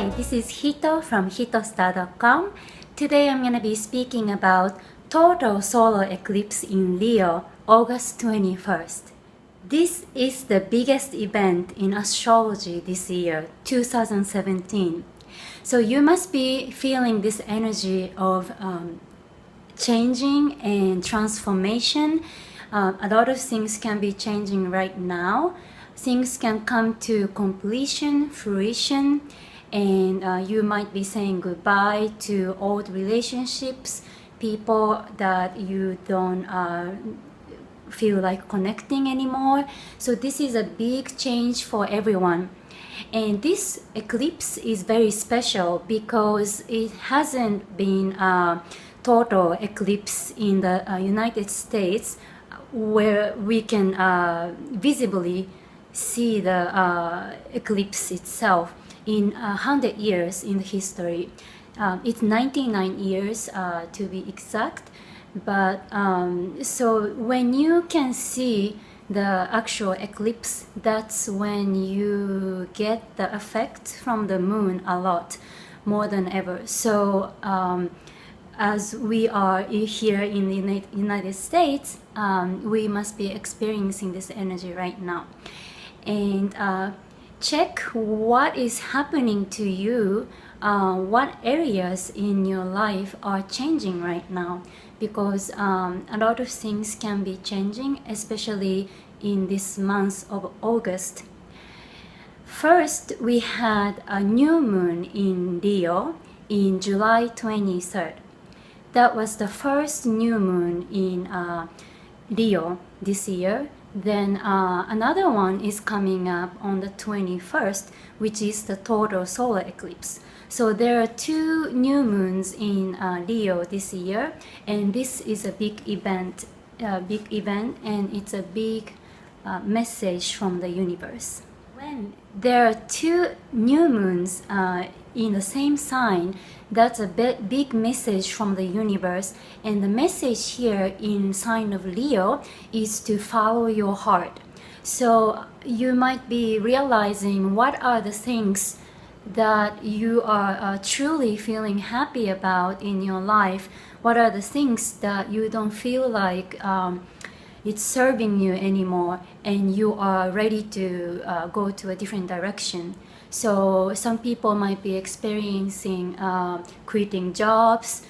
Hi, this is Hito from hitostar.com. Today I'm going to be speaking about total solar eclipse in Leo, August 21st. This is the biggest event in astrology this year, 2017. So you must be feeling this energy of changing and transformation. A lot of things can be changing right now. Things can come to completion, fruition, and you might be saying goodbye to old relationships, people that you don't feel like connecting anymore. So this is a big change for everyone. And this eclipse is very special because it hasn't been a total eclipse in the United States where we can visibly see the eclipse itself in 100 years in history. It's 99 years to be exact, but so when you can see the actual eclipse, that's when you get the effect from the moon a lot more than ever. So as we are here in the United States, we must be experiencing this energy right now. And check what is happening to you, what areas in your life are changing right now, because a lot of things can be changing, especially in this month of August. First, we had a new moon in Leo in July 23rd. That was the first new moon in Leo this year. Then another one is coming up on the 21st, which is the total solar eclipse. So there are two new moons in Leo this year, and this is a big event, and it's a big message from the universe. When there are two new moons in the same sign, that's a big message from the universe. And the message here in sign of Leo is to follow your heart. So you might be realizing what are the things that you are truly feeling happy about in your life. What are the things that you don't feel like it's serving you anymore, and you are ready to go to a different direction. So some people might be experiencing quitting jobs,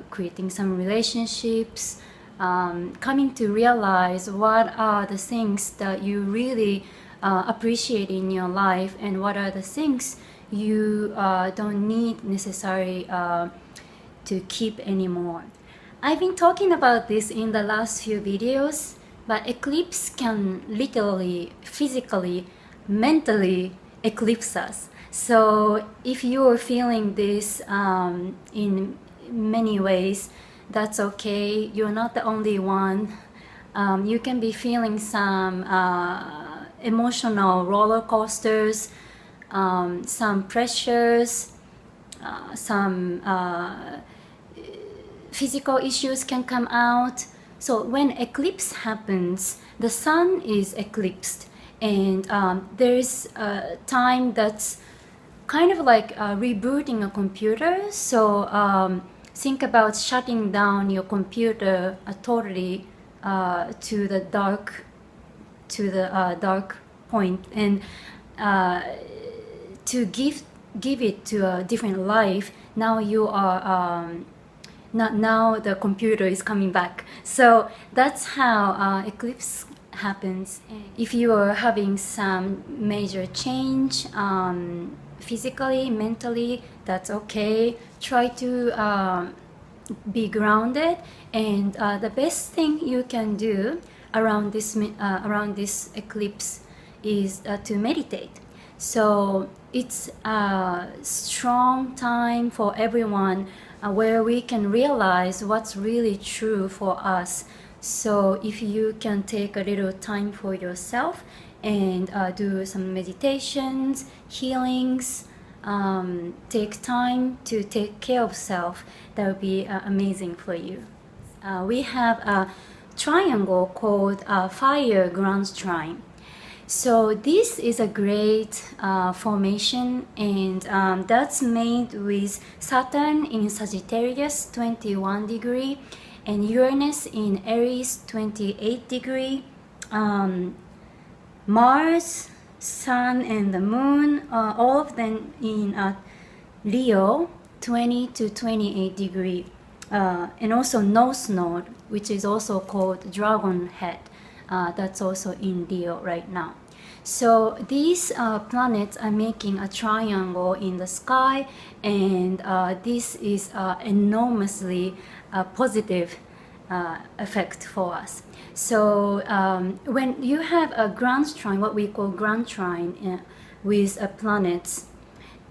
quitting some relationships, coming to realize what are the things that you really appreciate in your life, and what are the things you don't need necessarily to keep anymore. I've been talking about this in the last few videos, but eclipse can literally, physically, mentally eclipse us. So if you are feeling this in many ways, that's okay. You're not the only one. You can be feeling some emotional roller coasters, some pressures, some physical issues can come out. So when eclipse happens, the sun is eclipsed, and there is a time that's kind of like rebooting a computer. So think about shutting down your computer totally to the dark point, and to give it to a different life. Now you are now the computer is coming back. So that's how eclipse happens. If you are having some major change physically, mentally, that's okay. Try to be grounded, and the best thing you can do around this eclipse is to meditate. So it's a strong time for everyone where we can realize what's really true for us. So if you can take a little time for yourself and do some meditations, healings, take time to take care of self, that would be amazing for you. We have a triangle called fire ground trine. So this is a great formation, and that's made with Saturn in Sagittarius 21 degree and Uranus in Aries 28 degree. Mars, Sun and the Moon, all of them in Leo 20 to 28 degree, and also North Node, which is also called Dragon Head. That's also in Leo right now. So these planets are making a triangle in the sky, and this is enormously positive effect for us. So when you have a grand trine, what we call grand trine with planets,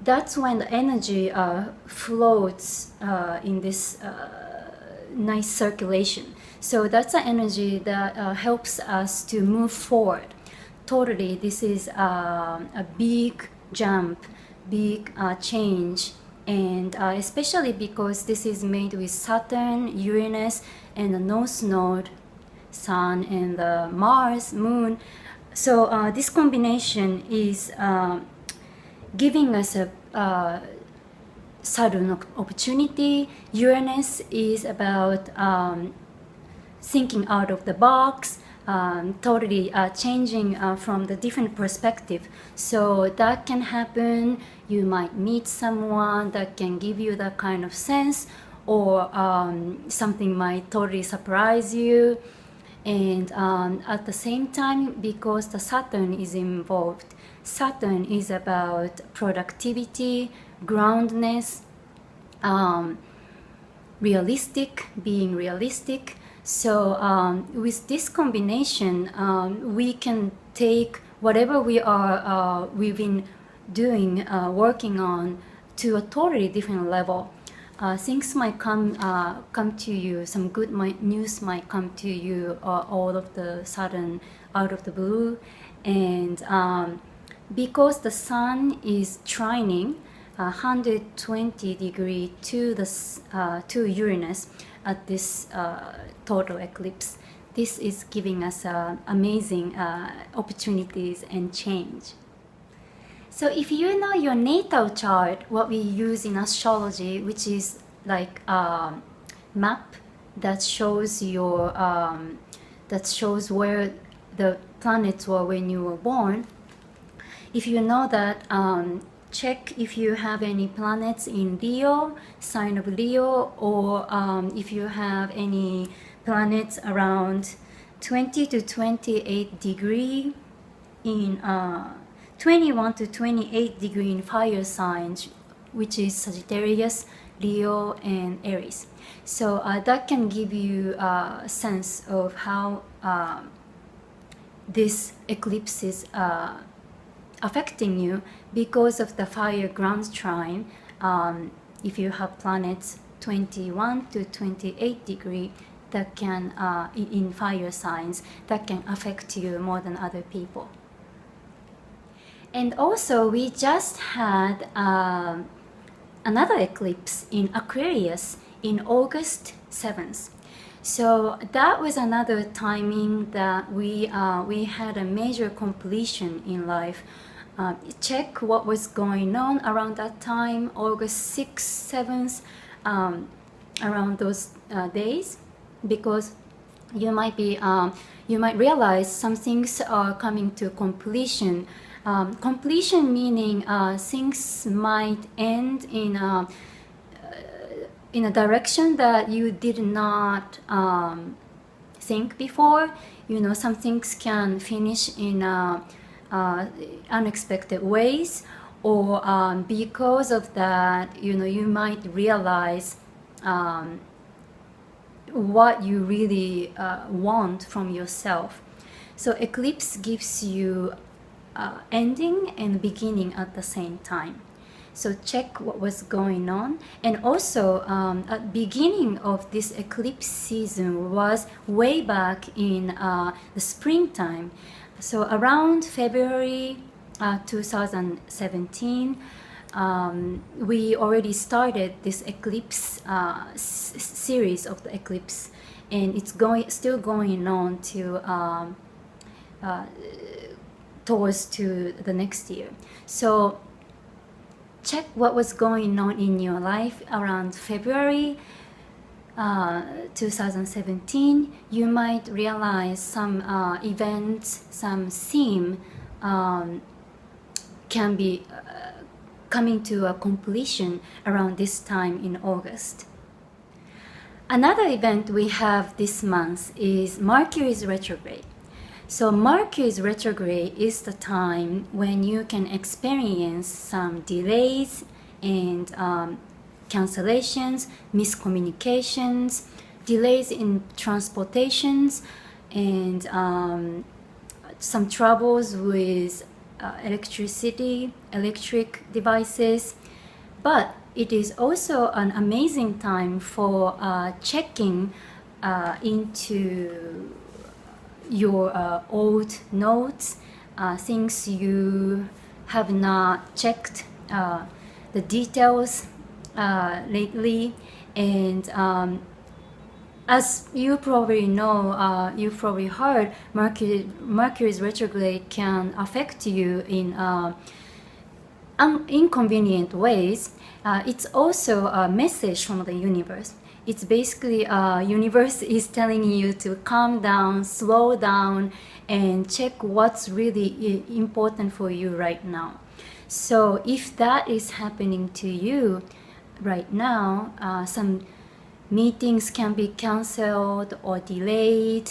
that's when the energy floats in this nice circulation. So that's the energy that helps us to move forward. Totally, this is a big jump, big change, and especially because this is made with Saturn, Uranus, and the North Node, Sun, and the Mars, Moon. So this combination is giving us a sudden opportunity. Uranus is about thinking out of the box, totally changing from the different perspective. So that can happen. You might meet someone that can give you that kind of sense, or something might totally surprise you. And at the same time, because the Saturn is involved, Saturn is about productivity, groundedness, realistic, being realistic. So with this combination, we can take whatever we've been doing, working on, to a totally different level. Things might come to you, some good news might come to you all of the sudden, out of the blue. And because the Sun is trining 120 degree to Uranus at this total eclipse, this is giving us amazing opportunities and change. So if you know your natal chart, what we use in astrology, which is like a map that shows your that shows where the planets were when you were born. If you know that, check if you have any planets in Leo, sign of Leo, or if you have any planets around 20 to 28 degree in 21 to 28 degree in fire signs, which is Sagittarius, Leo, and Aries. So that can give you a sense of how this eclipse is affecting you because of the fire ground trine. If you have planets 21 to 28 degree that can in fire signs, that can affect you more than other people. And also we just had another eclipse in Aquarius in August 7th. So that was another timing that we had a major completion in life. Check what was going on around that time, August 6th, 7th, around those days, because you might realize some things are coming to completion. Completion meaning things might end in a direction that you did not think before. You know, some things can finish in unexpected ways, or because of that, you know, you might realize what you really want from yourself. So eclipse gives you ending and beginning at the same time. So check what was going on. And also at beginning of this eclipse season was way back in the springtime. So around February 2017, we already started this eclipse series of the eclipse, and it's still going on to towards to the next year. So check what was going on in your life around February 2017. You might realize some events, some theme can be coming to a completion around this time in August. Another event we have this month is Mercury's retrograde. So Mercury's retrograde is the time when you can experience some delays and cancellations, miscommunications, delays in transportations, and some troubles with electric devices. But it is also an amazing time for checking into your old notes, things you have not checked the details lately. And as you probably know, you probably heard, Mercury's retrograde can affect you in inconvenient ways. It's also a message from the universe. It's basically universe is telling you to calm down, slow down, and check what's really important for you right now. So if that is happening to you right now, some meetings can be canceled or delayed,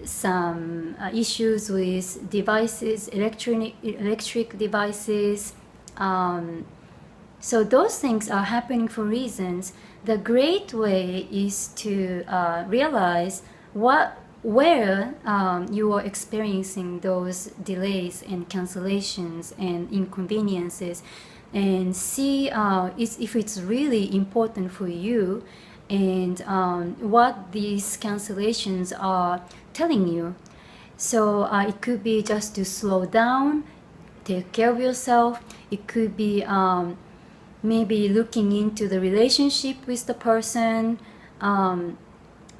some issues with devices, electric devices. So those things are happening for reasons. The great way is to realize where you are experiencing those delays and cancellations and inconveniences, and see if it's really important for you, and what these cancellations are telling you. So it could be just to slow down, take care of yourself. It could be maybe looking into the relationship with the person,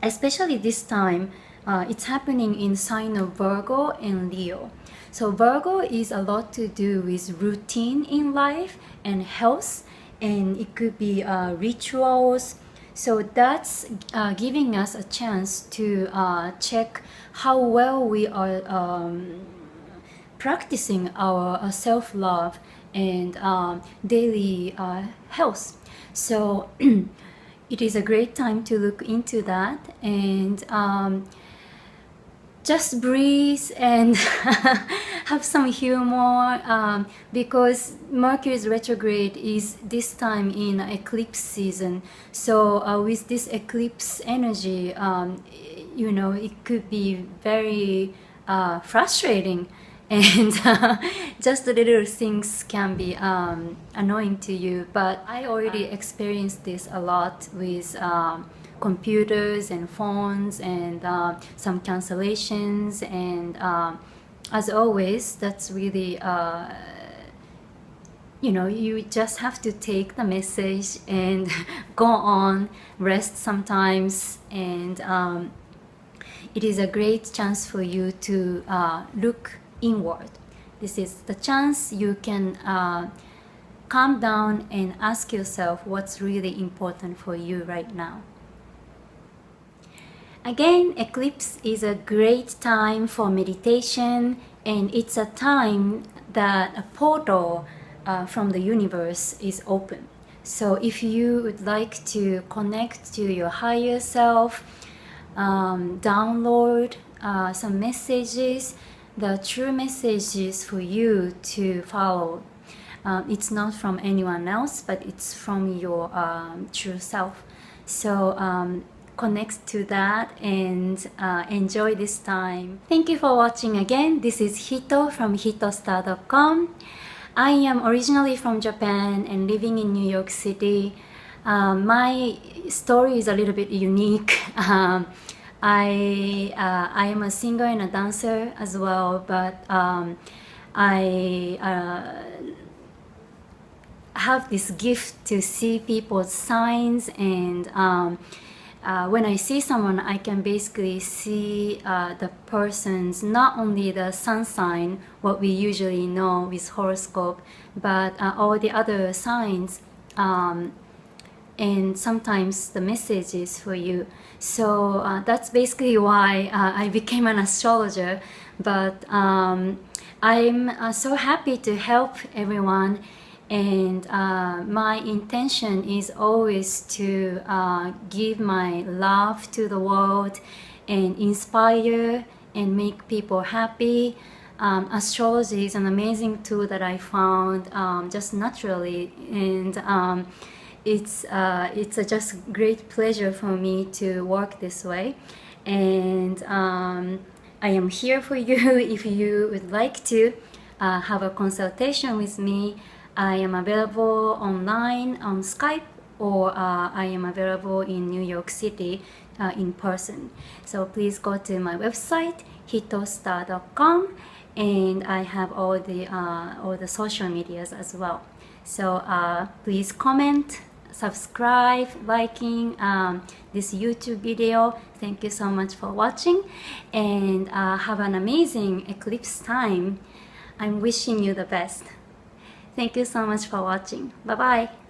especially this time. It's happening in sign of Virgo and Leo. So Virgo is a lot to do with routine in life and health, and it could be rituals. So that's giving us a chance to check how well we are practicing our self-love and daily health. So it is a great time to look into that, and just breathe and have some humor, because Mercury's retrograde is this time in eclipse season. So with this eclipse energy, you know, it could be very frustrating, and just the little things can be annoying to you. But I already experienced this a lot with computers and phones, and some cancellations, and as always, that's really you know, you just have to take the message and go on, rest sometimes, and it is a great chance for you to look inward. This is the chance you can calm down and ask yourself what's really important for you right now. Again, eclipse is a great time for meditation, and it's a time that a portal from the universe is open. So if you would like to connect to your higher self, download some messages, the true messages for you to follow. It's not from anyone else, but it's from your true self. So connect to that and enjoy this time. Thank you for watching again. This is Hito from hitostar.com. I am originally from Japan and living in New York City. My story is a little bit unique. I am a singer and a dancer as well, but I have this gift to see people's signs and when I see someone, I can basically see the person's, not only the sun sign, what we usually know with horoscope, but all the other signs, and sometimes the message is for you. So that's basically why I became an astrologer. But I'm so happy to help everyone, and my intention is always to give my love to the world and inspire and make people happy. Astrology is an amazing tool that I found just naturally, and it's a just great pleasure for me to work this way. And I am here for you if you would like to have a consultation with me. I am available online on Skype, or I am available in New York City in person. So please go to my website, hitostar.com, and I have all the social medias as well. So please comment, subscribe, liking this YouTube video. Thank you so much for watching, and have an amazing eclipse time. I'm wishing you the best. Thank you so much for watching. Bye bye.